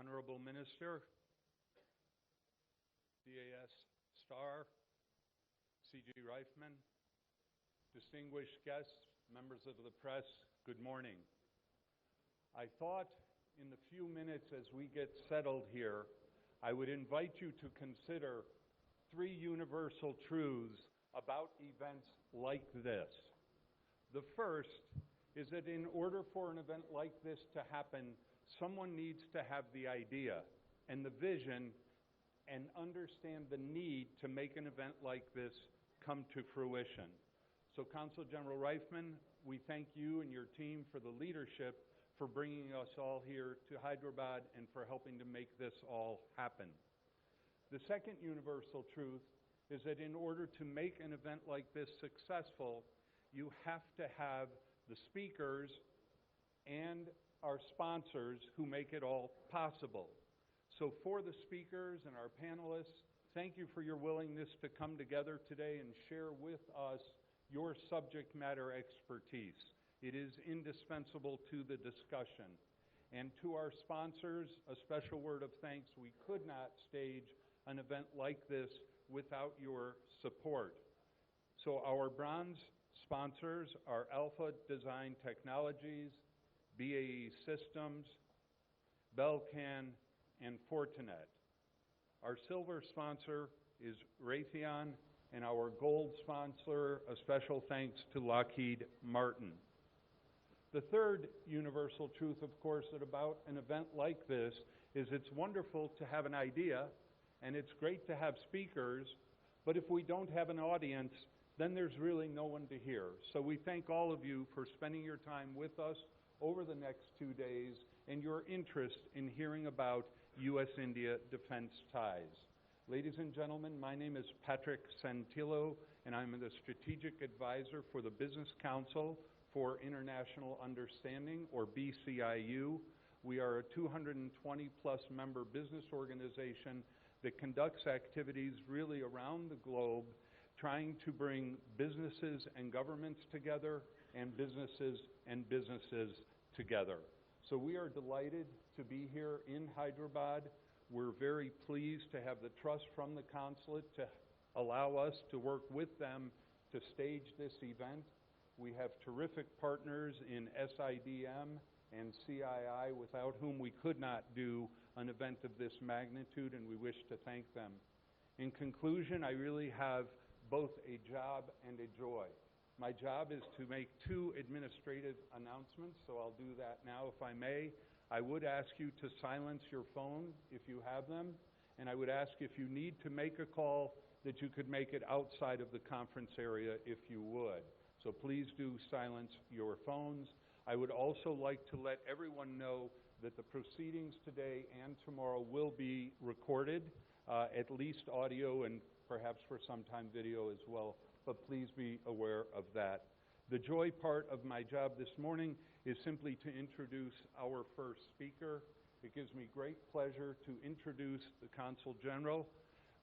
Honorable Minister, DAS Star, C.G. Reifman, distinguished guests, members of the press, good morning. I thought in the few minutes as we get settled here, I would invite you to consider 3 universal truths about events like this. The first is that in order for an event like this to happen, someone needs to have the idea and the vision and understand the need to make an event like this come to fruition. So Consul General Reifman, we thank you and your team for the leadership for bringing us all here to Hyderabad and for helping to make this all happen. The second universal truth is that in order to make an event like this successful, you have to have the speakers and our sponsors who make it all possible. So for the speakers and our panelists, thank you for your willingness to come together today and share with us your subject matter expertise. It is indispensable to the discussion. And to our sponsors, a special word of thanks. We could not stage an event like this without your support. So our bronze sponsors are Alpha Design Technologies, BAE Systems, Belcan, and Fortinet. Our silver sponsor is Raytheon, and our gold sponsor, a special thanks to Lockheed Martin. The third universal truth, of course, that about an event like this is it's wonderful to have an idea, and it's great to have speakers, but if we don't have an audience, then there's really no one to hear. So we thank all of you for spending your time with us over the next 2 days and your interest in hearing about U.S.-India defense ties. Ladies and gentlemen, my name is Patrick Santillo, and I'm the Strategic Advisor for the Business Council for International Understanding, or BCIU. We are a 220-plus member business organization that conducts activities really around the globe, trying to bring businesses and governments together and businesses together. So we are delighted to be here in Hyderabad. We're very pleased to have the trust from the consulate to allow us to work with them to stage this event. We have terrific partners in SIDM and CII, without whom we could not do an event of this magnitude, and we wish to thank them. In conclusion, I really have both a job and a joy. My job is to make 2 administrative announcements, so I'll do that now if I may. I would ask you to silence your phone if you have them, and I would ask if you need to make a call that you could make it outside of the conference area if you would. So please do silence your phones. I would also like to let everyone know that the proceedings today and tomorrow will be recorded, at least audio and perhaps for some time video as well, but please be aware of that. The joy part of my job this morning is simply to introduce our first speaker. It gives me great pleasure to introduce the Consul General.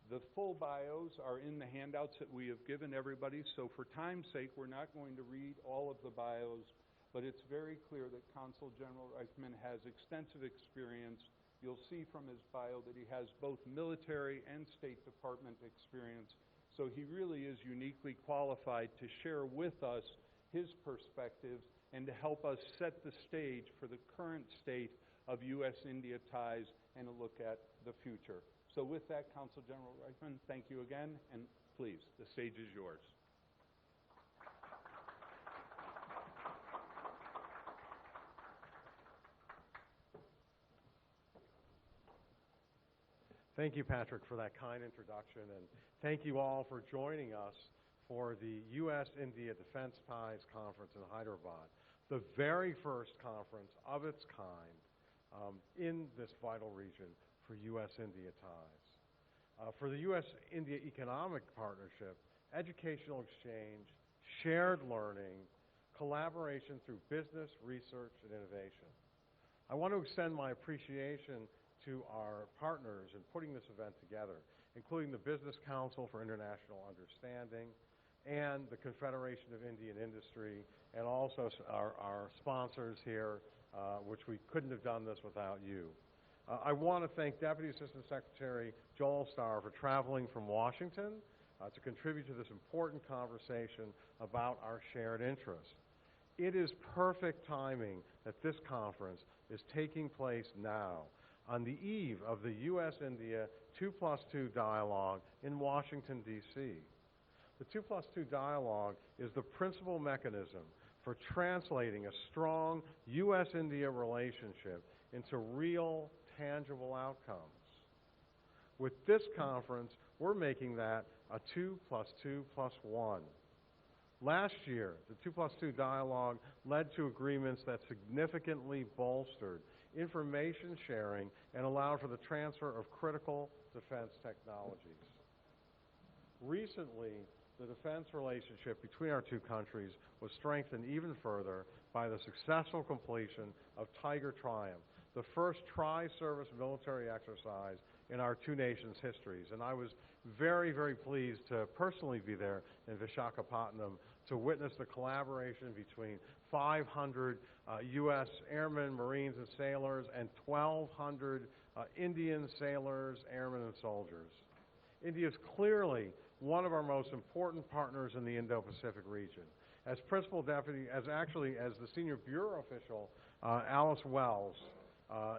The full bios are in the handouts that we have given everybody, so for time's sake, we're not going to read all of the bios, but it's very clear that Consul General Reifman has extensive experience. You'll see from his bio that he has both military and State Department experience, so he really is uniquely qualified to share with us his perspectives and to help us set the stage for the current state of U.S.-India ties and a look at the future. So with that, Consul General Reifman, thank you again, and please, the stage is yours. Thank you, Patrick, for that kind introduction, and thank you all for joining us for the U.S.-India Defense Ties Conference in Hyderabad, the very first conference of its kind in this vital region for U.S.-India ties. For the U.S.-India Economic Partnership, educational exchange, shared learning, collaboration through business, research, and innovation. I want to extend my appreciation to our partners in putting this event together, including the Business Council for International Understanding and the Confederation of Indian Industry, and also our sponsors here, which we couldn't have done this without you. I want to thank Deputy Assistant Secretary Joel Starr for traveling from Washington to contribute to this important conversation about our shared interests. It is perfect timing that this conference is taking place now, on the eve of the U.S.-India 2+2 dialogue in Washington, D.C. The 2+2 dialogue is the principal mechanism for translating a strong U.S.-India relationship into real, tangible outcomes. With this conference, we're making that a 2+2+1. Last year, the 2+2 dialogue led to agreements that significantly bolstered information sharing and allowed for the transfer of critical defense technologies. Recently, the defense relationship between our two countries was strengthened even further by the successful completion of Tiger Triumph, the first tri-service military exercise in our two nations' histories. And I was very, very pleased to personally be there in Visakhapatnam to witness the collaboration between 500 U.S. airmen, Marines, and sailors, and 1,200 Indian sailors, airmen, and soldiers. India is clearly one of our most important partners in the Indo-Pacific region. As Principal Deputy, as the Senior Bureau Official, Alice Wells,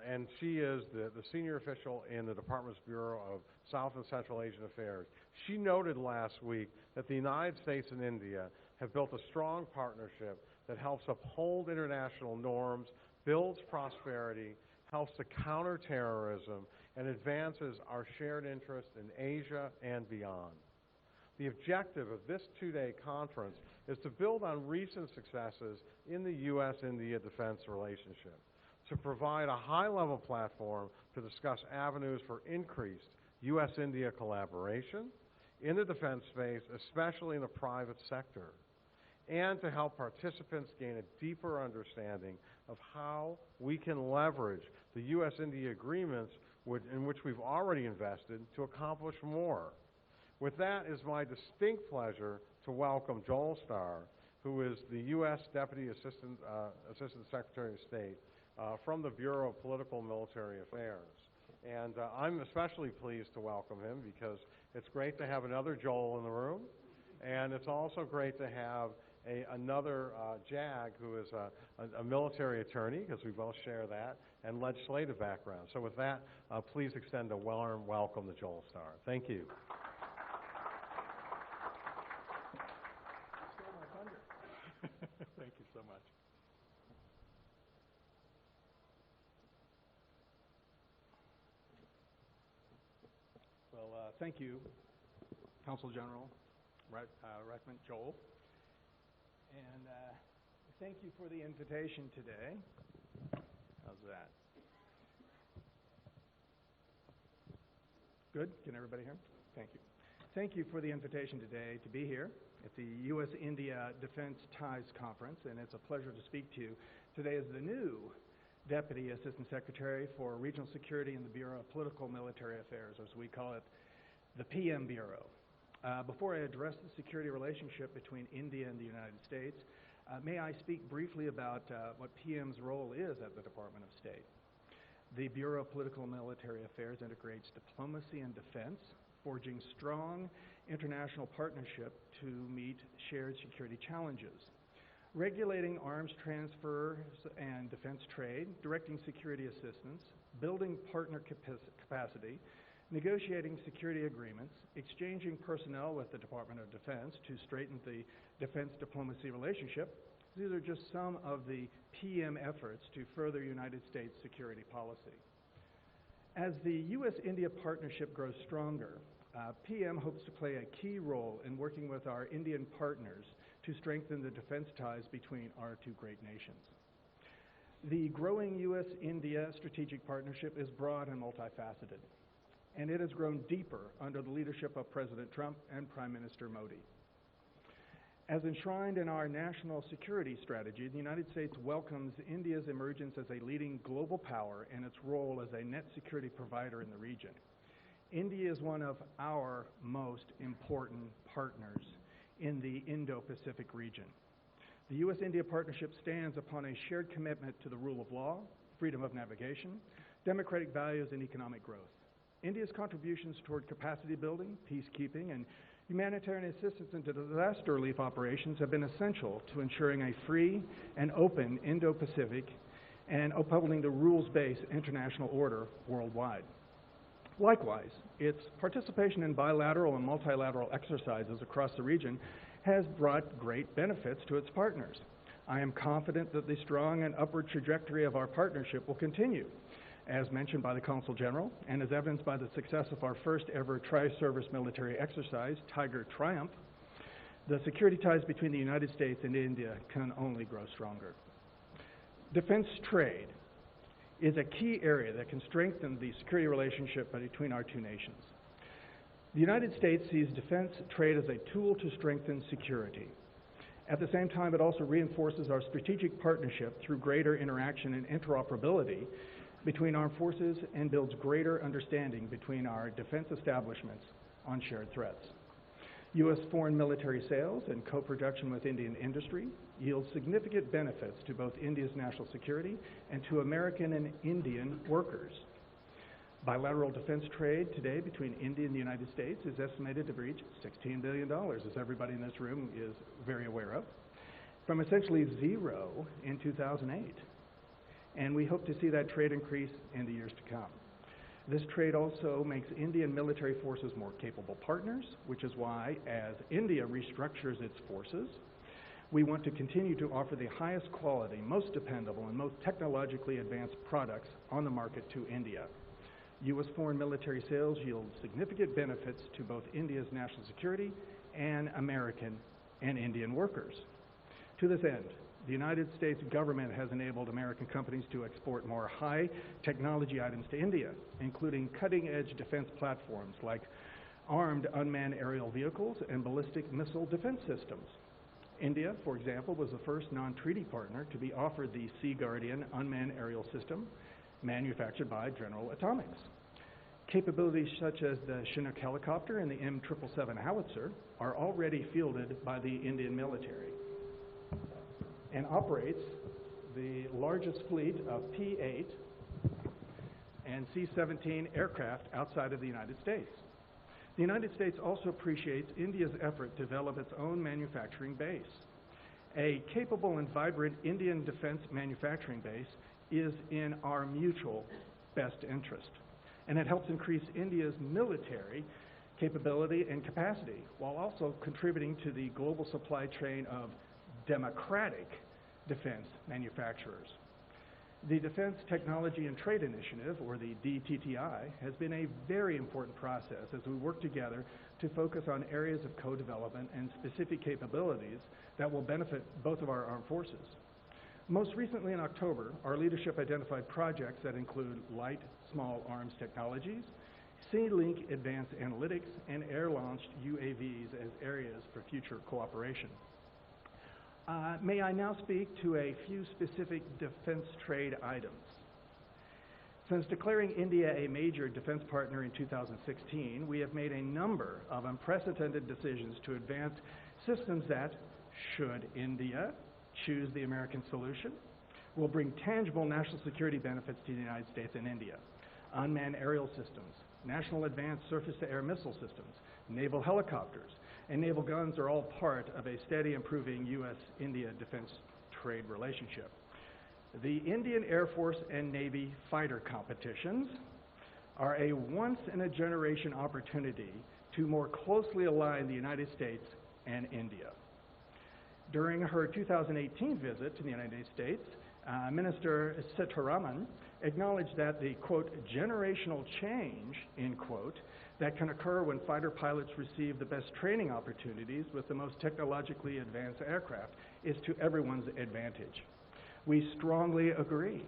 and she is the senior official in the Department's Bureau of South and Central Asian Affairs. She noted last week that the United States and India have built a strong partnership that helps uphold international norms, builds prosperity, helps to counter terrorism, and advances our shared interest in Asia and beyond. The objective of this two-day conference is to build on recent successes in the U.S.-India defense relationship, to provide a high-level platform to discuss avenues for increased U.S.-India collaboration in the defense space, especially in the private sector, and to help participants gain a deeper understanding of how we can leverage the U.S.-India agreements in which we've already invested to accomplish more. With that, it is my distinct pleasure to welcome Joel Starr, who is the U.S. Deputy Assistant Secretary of State from the Bureau of Political and Military Affairs. And I'm especially pleased to welcome him because it's great to have another Joel in the room, and it's also great to have another JAG who is a military attorney, because we both share that, and legislative background. So with that, please extend a warm welcome to Joel Starr. Thank you. Thank you so much. Well, thank you, Consul General Rackman, Joel, and thank you for the invitation today. How's that? Good? Can everybody hear? Thank you. Thank you for the invitation today to be here at the U.S.-India Defense Ties Conference, and it's a pleasure to speak to you today as the new Deputy Assistant Secretary for Regional Security in the Bureau of Political and Military Affairs, as we call it, the PM Bureau. Before I address the security relationship between India and the United States, may I speak briefly about what PM's role is at the Department of State. The Bureau of Political and Military Affairs integrates diplomacy and defense, forging strong international partnership to meet shared security challenges, regulating arms transfers and defense trade, directing security assistance, building partner capacity, negotiating security agreements, exchanging personnel with the Department of Defense to straighten the defense diplomacy relationship. These are just some of the PM efforts to further United States security policy. As the U.S.-India partnership grows stronger, PM hopes to play a key role in working with our Indian partners to strengthen the defense ties between our two great nations. The growing U.S.-India strategic partnership is broad and multifaceted, and it has grown deeper under the leadership of President Trump and Prime Minister Modi. As enshrined in our national security strategy, the United States welcomes India's emergence as a leading global power and its role as a net security provider in the region. India is one of our most important partners in the Indo-Pacific region. The U.S.-India partnership stands upon a shared commitment to the rule of law, freedom of navigation, democratic values, and economic growth. India's contributions toward capacity building, peacekeeping, and humanitarian assistance into disaster relief operations have been essential to ensuring a free and open Indo-Pacific and upholding the rules-based international order worldwide. Likewise, its participation in bilateral and multilateral exercises across the region has brought great benefits to its partners. I am confident that the strong and upward trajectory of our partnership will continue, as mentioned by the Consul General, and as evidenced by the success of our first ever tri-service military exercise, Tiger Triumph. The security ties between the United States and India can only grow stronger. Defense trade is a key area that can strengthen the security relationship between our two nations. The United States sees defense trade as a tool to strengthen security. At the same time, it also reinforces our strategic partnership through greater interaction and interoperability between armed forces and builds greater understanding between our defense establishments on shared threats. U.S. foreign military sales and co-production with Indian industry yield significant benefits to both India's national security and to American and Indian workers. Bilateral defense trade today between India and the United States is estimated to reach $16 billion, as everybody in this room is very aware of, from essentially zero in 2008. And we hope to see that trade increase in the years to come. This trade also makes Indian military forces more capable partners, which is why, as India restructures its forces, we want to continue to offer the highest quality, most dependable, and most technologically advanced products on the market to India. U.S. foreign military sales yield significant benefits to both India's national security and American and Indian workers. To this end, the United States government has enabled American companies to export more high technology items to India, including cutting-edge defense platforms like armed unmanned aerial vehicles and ballistic missile defense systems. India, for example, was the first non-treaty partner to be offered the Sea Guardian unmanned aerial system manufactured by General Atomics. Capabilities such as the Chinook helicopter and the M777 howitzer are already fielded by the Indian military and operates the largest fleet of P-8 and C-17 aircraft outside of the United States. The United States also appreciates India's effort to develop its own manufacturing base. A capable and vibrant Indian defense manufacturing base is in our mutual best interest, and it helps increase India's military capability and capacity, while also contributing to the global supply chain of democratic defense manufacturers. The Defense Technology and Trade Initiative, or the DTTI, has been a very important process as we work together to focus on areas of co-development and specific capabilities that will benefit both of our armed forces. Most recently in October, our leadership identified projects that include light, small arms technologies, Sea-Link advanced analytics, and air-launched UAVs as areas for future cooperation. May I now speak to a few specific defense trade items. Since declaring India a major defense partner in 2016, we have made a number of unprecedented decisions to advance systems that, should India choose the American solution, will bring tangible national security benefits to the United States and India. Unmanned aerial systems, national advanced surface-to-air missile systems, naval helicopters, and naval guns are all part of a steady improving U.S.-India defense trade relationship. The Indian Air Force and Navy fighter competitions are a once-in-a-generation opportunity to more closely align the United States and India. During her 2018 visit to the United States, Minister Sitharaman acknowledged that the, quote, generational change, end quote, that can occur when fighter pilots receive the best training opportunities with the most technologically advanced aircraft is to everyone's advantage. We strongly agree.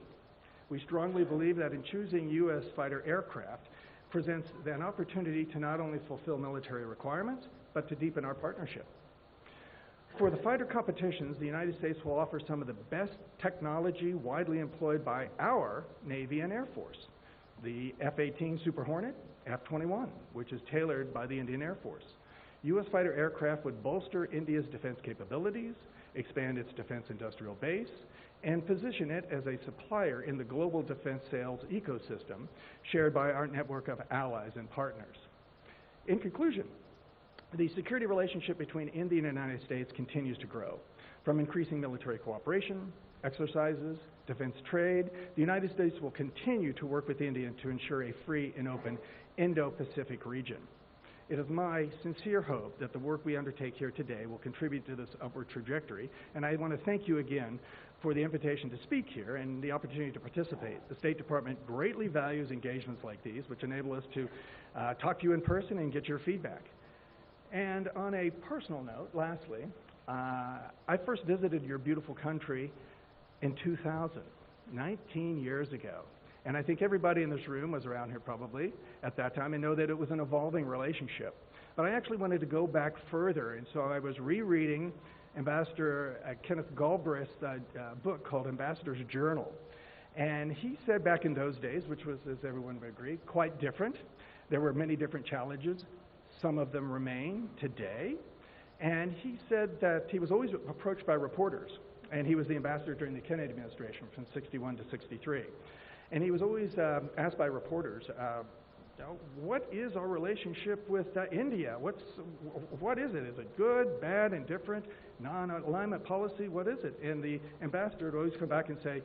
We strongly believe that in choosing U.S. fighter aircraft presents an opportunity to not only fulfill military requirements, but to deepen our partnership. For the fighter competitions, the United States will offer some of the best technology widely employed by our Navy and Air Force. The F-18 Super Hornet, F-21, which is tailored by the Indian Air Force. U.S. fighter aircraft would bolster India's defense capabilities, expand its defense industrial base, and position it as a supplier in the global defense sales ecosystem shared by our network of allies and partners. In conclusion, the security relationship between India and the United States continues to grow. From increasing military cooperation, exercises, defense trade, the United States will continue to work with India to ensure a free and open Indo-Pacific region. It is my sincere hope that the work we undertake here today will contribute to this upward trajectory, and I want to thank you again for the invitation to speak here and the opportunity to participate. The State Department greatly values engagements like these, which enable us to talk to you in person and get your feedback. And on a personal note, lastly, I first visited your beautiful country in 2000, 19 years ago. And I think everybody in this room was around here probably at that time and know that it was an evolving relationship. But I actually wanted to go back further, and so I was rereading Ambassador Kenneth Galbraith's book called Ambassador's Journal. And he said back in those days, which was, as everyone would agree, quite different. There were many different challenges. Some of them remain today. And he said that he was always approached by reporters. And he was the ambassador during the Kennedy administration from 61 to 63. And he was always asked by reporters, what is our relationship with India? What is it? Is it good, bad, indifferent, non-alignment policy? What is it? And the ambassador would always come back and say,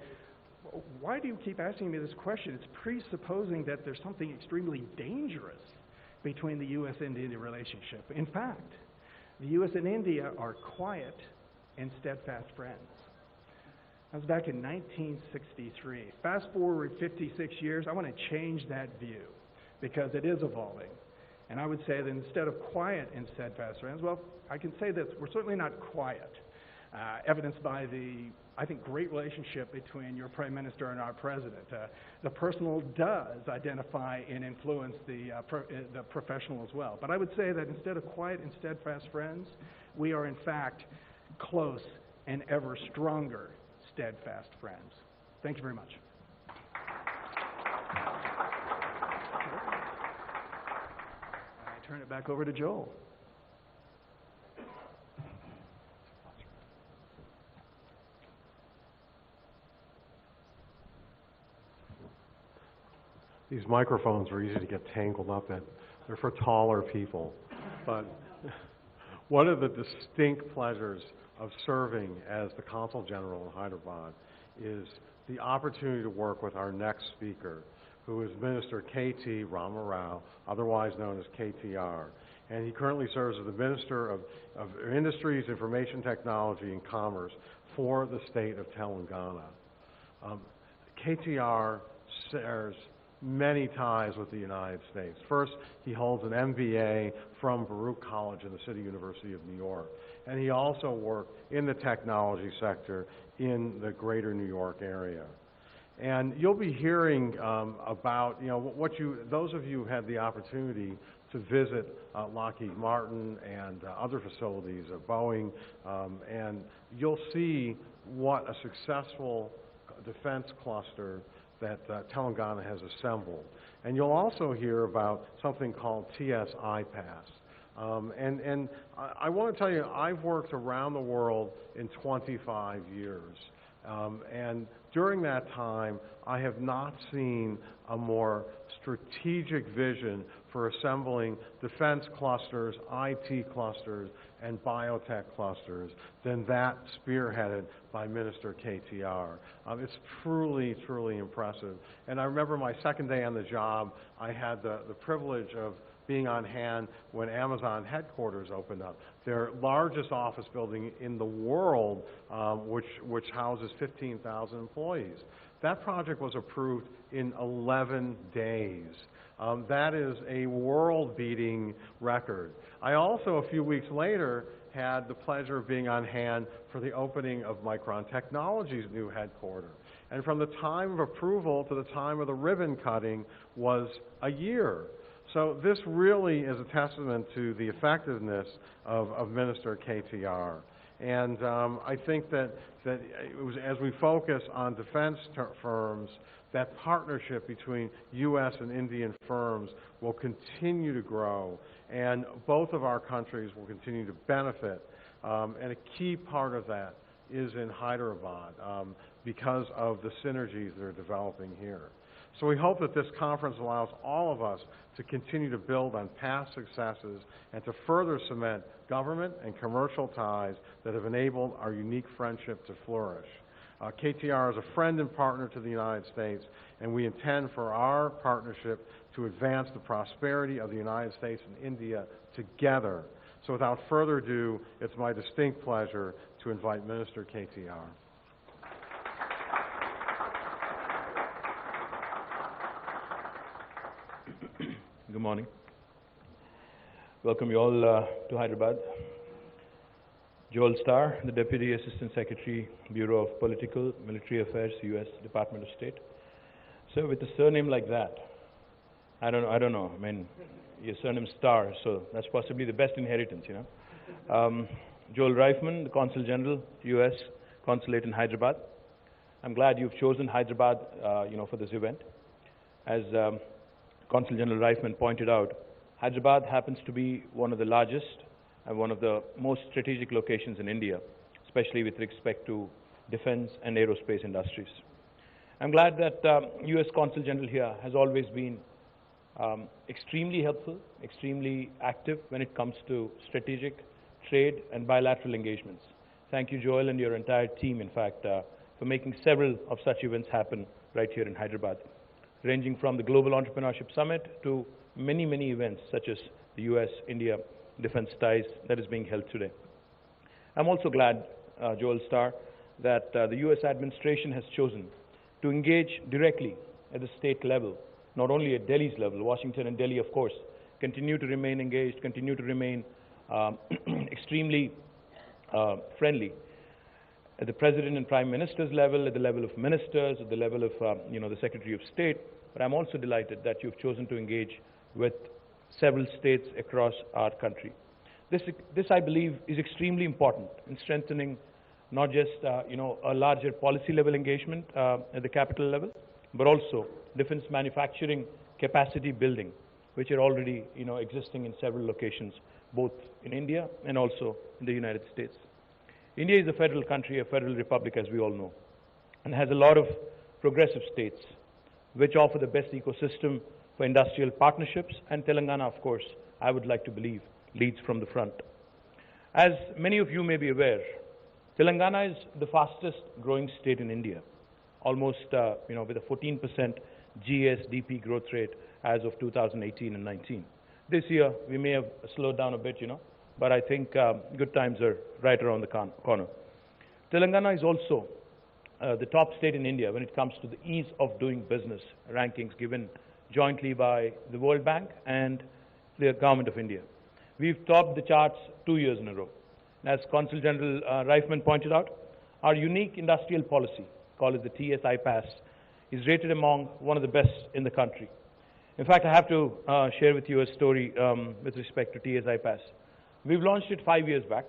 why do you keep asking me this question? It's presupposing that there's something extremely dangerous between the U.S. and India relationship. In fact, the U.S. and India are quiet and steadfast friends. That was back in 1963. Fast forward 56 years, I want to change that view because it is evolving. And I would say that instead of quiet and steadfast friends, well, I can say that we're certainly not quiet, evidenced by the, I think, great relationship between your Prime Minister and our President. The personal does identify and influence the professional as well. But I would say that instead of quiet and steadfast friends, we are in fact close and ever stronger steadfast friends. Thank you very much. I turn it back over to Joel. These microphones are easy to get tangled up in. They're for taller people. But one of the distinct pleasures of serving as the Consul General in Hyderabad is the opportunity to work with our next speaker, who is Minister K.T. Rama Rao, otherwise known as KTR. And he currently serves as the Minister of Industries, Information Technology, and Commerce for the state of Telangana. KTR shares many ties with the United States. First, he holds an MBA from Baruch College in the City University of New York. And he also worked in the technology sector in the greater New York area. And you'll be hearing about, those of you who had the opportunity to visit Lockheed Martin and other facilities of Boeing, and you'll see what a successful defense cluster that Telangana has assembled. And you'll also hear about something called TS-IPASS. And I want to tell you, I've worked around the world in 25 years. And during that time, I have not seen a more strategic vision for assembling defense clusters, IT clusters, and biotech clusters than that spearheaded by Minister KTR. It's truly, truly impressive. And I remember my second day on the job, I had the privilege of being on hand when Amazon headquarters opened up, their largest office building in the world, which houses 15,000 employees. That project was approved in 11 days. That is a world-beating record. I also, a few weeks later, had the pleasure of being on hand for the opening of Micron Technology's new headquarters. And from the time of approval to the time of the ribbon cutting was a year. So this really is a testament to the effectiveness of Minister KTR. And I think that it was, as we focus on defense firms, that partnership between U.S. and Indian firms will continue to grow, and both of our countries will continue to benefit. And a key part of that is in Hyderabad. because of the synergies that are developing here. So we hope that this conference allows all of us to continue to build on past successes and to further cement government and commercial ties that have enabled our unique friendship to flourish. KTR is a friend and partner to the United States, and we intend for our partnership to advance the prosperity of the United States and India together. So without further ado, it's my distinct pleasure to invite Minister KTR. Good morning. Welcome you all to Hyderabad. Joel Starr, the Deputy Assistant Secretary, Bureau of Political Military Affairs, U.S. Department of State. So with a surname like that, I don't know. I mean, your surname's Starr, so that's possibly the best inheritance, you know. Joel Reifman, the Consul General, U.S. Consulate in Hyderabad. I'm glad you've chosen Hyderabad, for this event. As Consul General Reifman pointed out, Hyderabad happens to be one of the largest and one of the most strategic locations in India, especially with respect to defense and aerospace industries. I'm glad that U.S. Consul General here has always been extremely helpful, extremely active when it comes to strategic, trade, and bilateral engagements. Thank you, Joel, and your entire team, in fact, for making several of such events happen right here in Hyderabad, ranging from the Global Entrepreneurship Summit to many, many events such as the U.S.-India Defense Ties that is being held today. I'm also glad, Joel Starr, that the U.S. administration has chosen to engage directly at the state level, not only at Delhi's level. Washington and Delhi, of course, continue to remain engaged, continue to remain extremely friendly. At the President and Prime Minister's level, at the level of ministers, at the level of the Secretary of State. But I'm also delighted that you've chosen to engage with several states across our country. This I believe, is extremely important in strengthening not just a larger policy level engagement at the capital level, but also defense manufacturing capacity building, which are already existing in several locations, both in India and also in the United States. India is a federal country, a federal republic, as we all know, and has a lot of progressive states which offer the best ecosystem for industrial partnerships, and Telangana, of course, I would like to believe, leads from the front. As many of you may be aware, Telangana is the fastest growing state in India, almost with a 14% GSDP growth rate as of 2018 and 19. This year, we may have slowed down a bit, but I think good times are right around the corner. Telangana is also the top state in India when it comes to the ease of doing business rankings given jointly by the World Bank and the Government of India. We've topped the charts 2 years in a row. As Consul General Reifman pointed out, our unique industrial policy, called it the TSI Pass, is rated among one of the best in the country. In fact, I have to share with you a story with respect to TSI Pass. We've launched it 5 years back,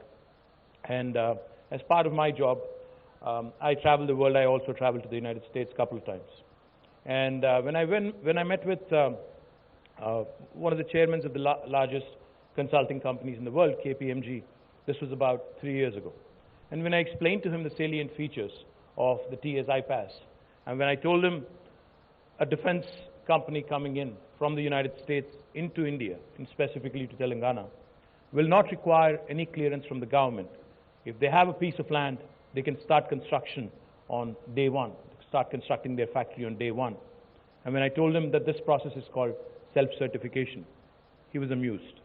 and as part of my job, I travel the world. I also traveled to the United States a couple of times. And when I met with one of the chairmen of the largest consulting companies in the world, KPMG, this was about 3 years ago. And when I explained to him the salient features of the TSI Pass, and when I told him a defense company coming in from the United States into India, and specifically to Telangana, will not require any clearance from the government. If they have a piece of land, they can start construction on day one, start constructing their factory on day one. And when I told him that this process is called self-certification, he was amused.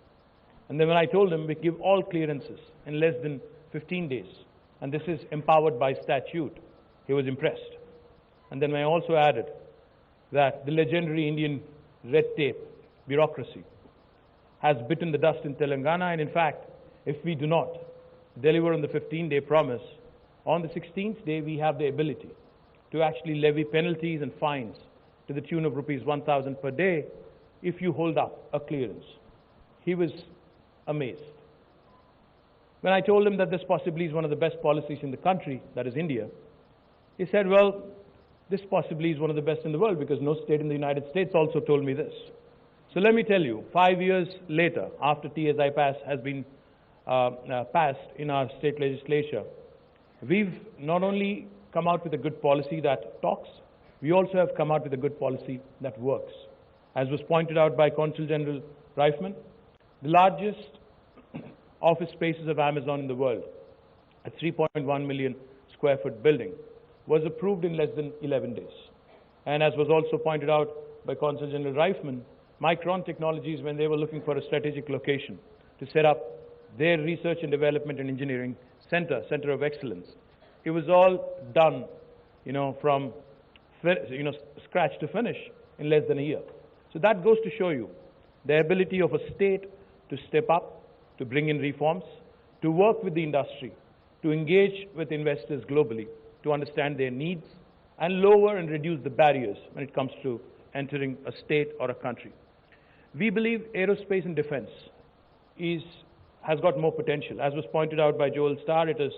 And then when I told him we give all clearances in less than 15 days, and this is empowered by statute, he was impressed. And then I also added that the legendary Indian red tape bureaucracy has bitten the dust in Telangana, and in fact, if we do not deliver on the 15-day promise, on the 16th day we have the ability to actually levy penalties and fines to the tune of rupees 1,000 per day if you hold up a clearance. He was amazed. When I told him that this possibly is one of the best policies in the country, that is India, he said, well, this possibly is one of the best in the world because no state in the United States also told me this. So let me tell you, 5 years later, after TSI Pass has been passed in our state legislature, we've not only come out with a good policy that talks. We also have come out with a good policy that works. As was pointed out by Consul General Reifman, the largest office spaces of Amazon in the world, a 3.1 million square foot building, was approved in less than 11 days. And as was also pointed out by Consul General Reifman, Micron Technologies, when they were looking for a strategic location to set up their research and development and engineering center of excellence, it was all done, from scratch to finish in less than a year. So that goes to show you the ability of a state to step up, to bring in reforms, to work with the industry, to engage with investors globally, to understand their needs, and lower and reduce the barriers when it comes to entering a state or a country. We believe aerospace and defense has got more potential. As was pointed out by Joel Starr, it is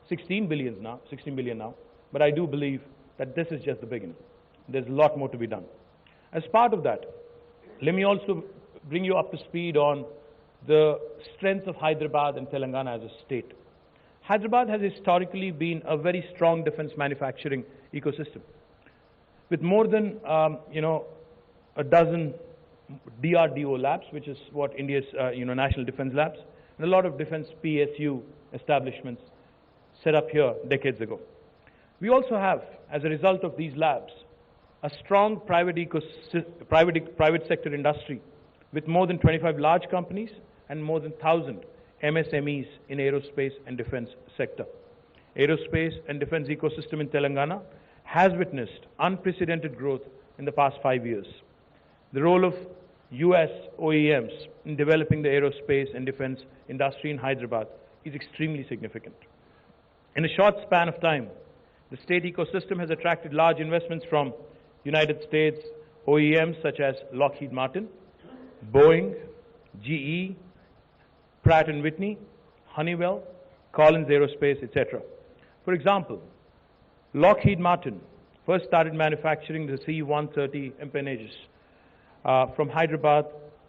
16 billion now, but I do believe that this is just the beginning. There's a lot more to be done. As part of that, let me also bring you up to speed on the strength of Hyderabad and Telangana as a state. Hyderabad has historically been a very strong defense manufacturing ecosystem, with more than a dozen DRDO labs, which is what India's national defense labs, and a lot of defense PSU establishments set up here decades ago. We also have, as a result of these labs, a strong private sector industry with more than 25 large companies and more than 1,000 MSMEs in aerospace and defense sector. Aerospace and defense ecosystem in Telangana has witnessed unprecedented growth in the past 5 years. The role of US OEMs in developing the aerospace and defense industry in Hyderabad is extremely significant. In a short span of time, the state ecosystem has attracted large investments from United States OEMs such as Lockheed Martin, Boeing, GE, Pratt & Whitney, Honeywell, Collins Aerospace, etc. For example, Lockheed Martin first started manufacturing the C-130 empennages from Hyderabad.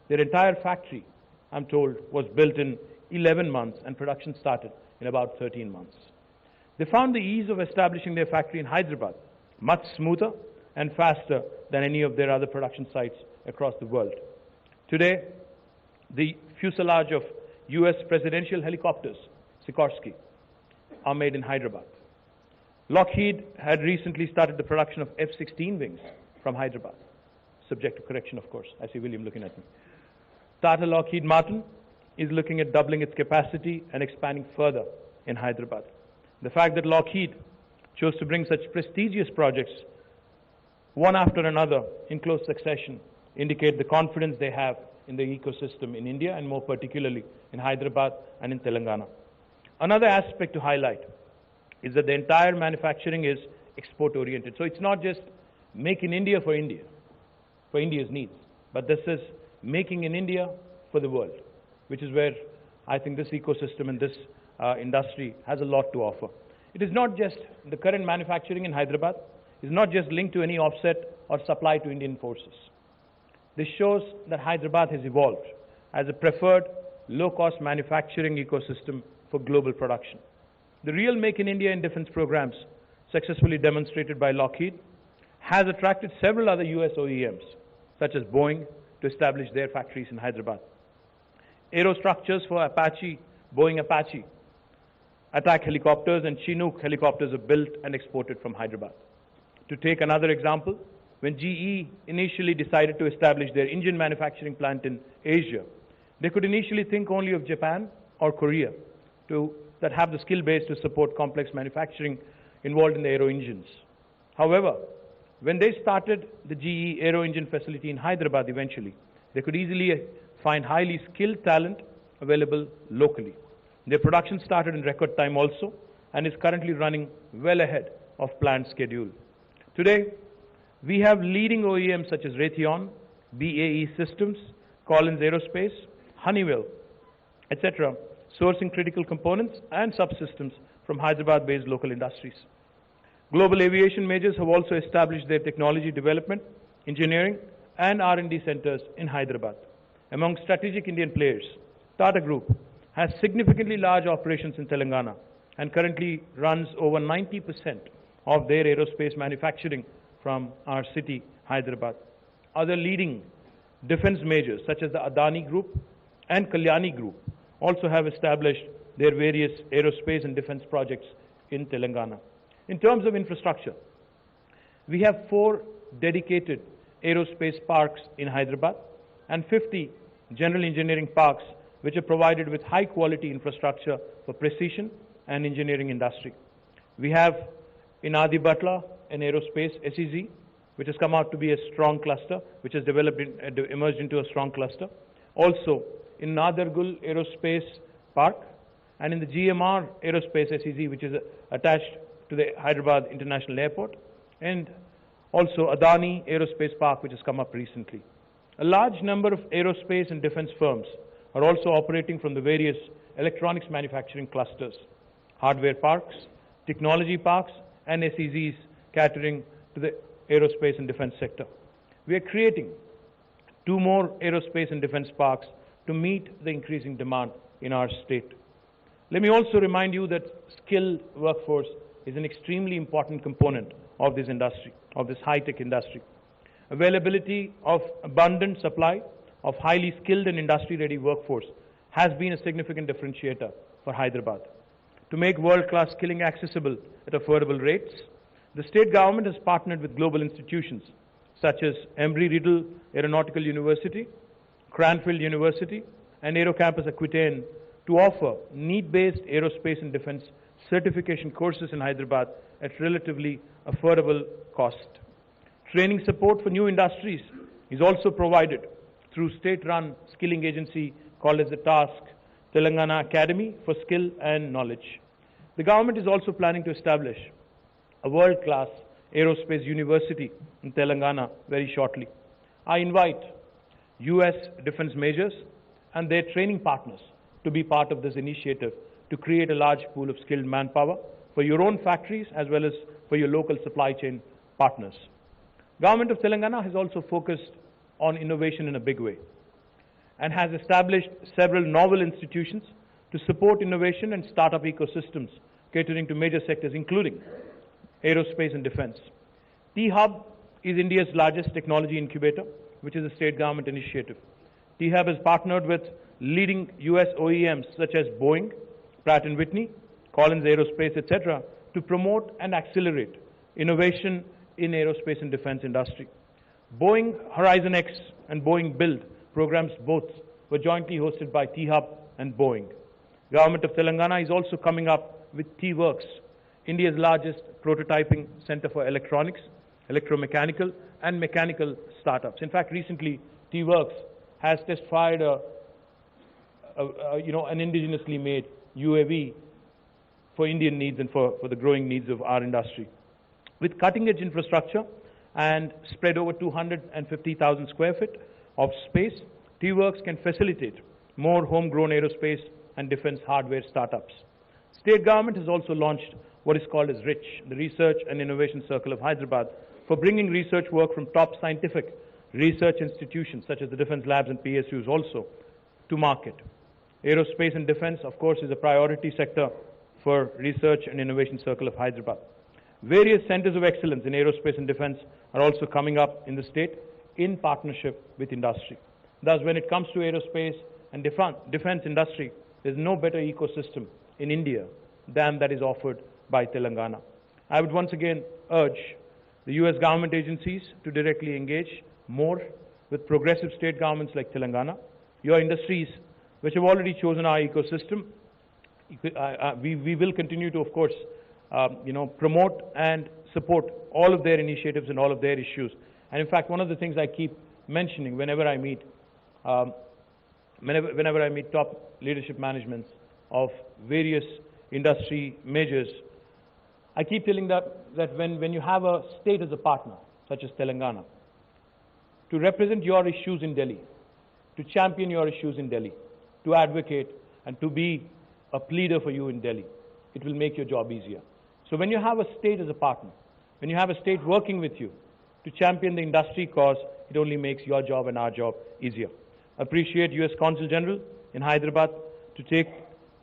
Their entire factory, I'm told, was built in 11 months and production started in about 13 months. They found the ease of establishing their factory in Hyderabad much smoother and faster than any of their other production sites across the world. Today, the fuselage of US presidential helicopters, Sikorsky, are made in Hyderabad. Lockheed had recently started the production of F-16 wings from Hyderabad, subject to correction, of course. I see William looking at me. Tata Lockheed Martin is looking at doubling its capacity and expanding further in Hyderabad. The fact that Lockheed chose to bring such prestigious projects one after another in close succession indicate the confidence they have in the ecosystem in India and more particularly in Hyderabad and in Telangana. Another aspect to highlight is that the entire manufacturing is export oriented. So it's not just make in India, for India's needs, but this is making in India for the world, which is where I think this ecosystem and this industry has a lot to offer. It is not just the current manufacturing in Hyderabad is not just linked to any offset or supply to Indian forces. This shows that Hyderabad has evolved as a preferred low-cost manufacturing ecosystem for global production. The real Make in India and defense programs successfully demonstrated by Lockheed has attracted several other US OEMs, such as Boeing, to establish their factories in Hyderabad. Aerostructures for Boeing Apache attack helicopters and Chinook helicopters are built and exported from Hyderabad. To take another example, when GE initially decided to establish their engine manufacturing plant in Asia, they could initially think only of Japan or Korea that have the skill base to support complex manufacturing involved in the aero engines. However, when they started the GE aero engine facility in Hyderabad eventually, they could easily find highly skilled talent available locally. Their production started in record time also and is currently running well ahead of planned schedule. Today, we have leading OEMs such as Raytheon, BAE Systems, Collins Aerospace, Honeywell, etc., sourcing critical components and subsystems from Hyderabad-based local industries. Global aviation majors have also established their technology development, engineering, and R&D centers in Hyderabad. Among strategic Indian players, Tata Group has significantly large operations in Telangana and currently runs over 90% of their aerospace manufacturing from our city, Hyderabad. Other leading defense majors such as the Adani Group and Kalyani Group also have established their various aerospace and defense projects in Telangana. In terms of infrastructure, we have 4 dedicated aerospace parks in Hyderabad and 50 general engineering parks which are provided with high quality infrastructure for precision and engineering industry. We have in Adibatla an aerospace SEZ which has come out to be a strong cluster, which has emerged into a strong cluster. Also in Nadargul Aerospace Park and in the GMR Aerospace SEZ which is attached to the Hyderabad International Airport, and also Adani Aerospace Park which has come up recently. A large number of aerospace and defense firms are also operating from the various electronics manufacturing clusters, hardware parks, technology parks and SEZs catering to the aerospace and defense sector. We are creating 2 more aerospace and defense parks to meet the increasing demand in our state. Let me also remind you that skilled workforce is an extremely important component of this industry, of this high-tech industry. Availability of abundant supply of highly skilled and industry-ready workforce has been a significant differentiator for Hyderabad. To make world-class skilling accessible at affordable rates, the state government has partnered with global institutions such as Embry-Riddle Aeronautical University, Cranfield University, and Aerocampus Aquitaine to offer need-based aerospace and defense certification courses in Hyderabad at relatively affordable cost. Training support for new industries is also provided through state-run skilling agency called as the TASK, Telangana Academy for Skill and Knowledge. The government is also planning to establish a world-class aerospace university in Telangana very shortly. I invite US defense majors and their training partners to be part of this initiative to create a large pool of skilled manpower for your own factories as well as for your local supply chain partners. Government of Telangana has also focused on innovation in a big way and has established several novel institutions to support innovation and startup ecosystems catering to major sectors including aerospace and defense. T-Hub is India's largest technology incubator, which is a state government initiative. T-Hub has partnered with leading US OEMs such as Boeing, Pratt & Whitney, Collins Aerospace, etc. to promote and accelerate innovation in aerospace and defense industry. Boeing Horizon X and Boeing Build programs both were jointly hosted by T-Hub and Boeing. Government of Telangana is also coming up with T-Works, India's largest prototyping center for electronics, electromechanical and mechanical startups. In fact, recently T-Works has test-fired an indigenously made UAV for Indian needs and for the growing needs of our industry. With cutting-edge infrastructure and spread over 250,000 square feet of space, T-Works can facilitate more homegrown aerospace and defense hardware startups. State government has also launched what is called as RICH, the Research and Innovation Circle of Hyderabad, for bringing research work from top scientific research institutions such as the defense labs and PSUs also to market. Aerospace and defense, of course, is a priority sector for Research and Innovation Circle of Hyderabad. Various centers of excellence in aerospace and defense are also coming up in the state in partnership with industry. Thus, when it comes to aerospace and defense industry, there is no better ecosystem in India than that is offered by Telangana. I would once again urge the US government agencies to directly engage more with progressive state governments like Telangana. Your industries, which have already chosen our ecosystem, we will continue to, of course, promote and support all of their initiatives and all of their issues. And in fact, one of the things I keep mentioning whenever I meet top leadership managements of various industry majors, I keep telling that when you have a state as a partner, such as Telangana, to represent your issues in Delhi, to champion your issues in Delhi, to advocate and to be a pleader for you in Delhi, it will make your job easier. So when you have a state as a partner, when you have a state working with you to champion the industry cause, it only makes your job and our job easier. Appreciate US Consul General in Hyderabad to take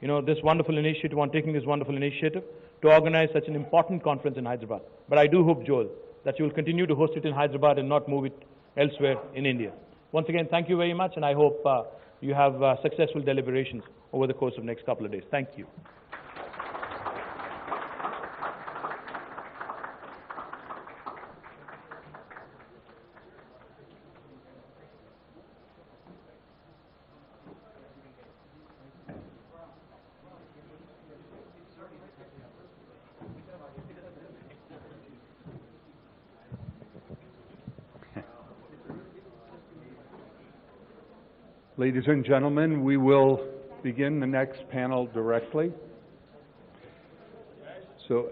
taking this wonderful initiative to organize such an important conference in Hyderabad. But I do hope, Joel, that you will continue to host it in Hyderabad and not move it elsewhere in India. Once again, thank you very much, and I hope you have successful deliberations over the course of the next couple of days. Thank you. Ladies and gentlemen, we will begin the next panel directly. So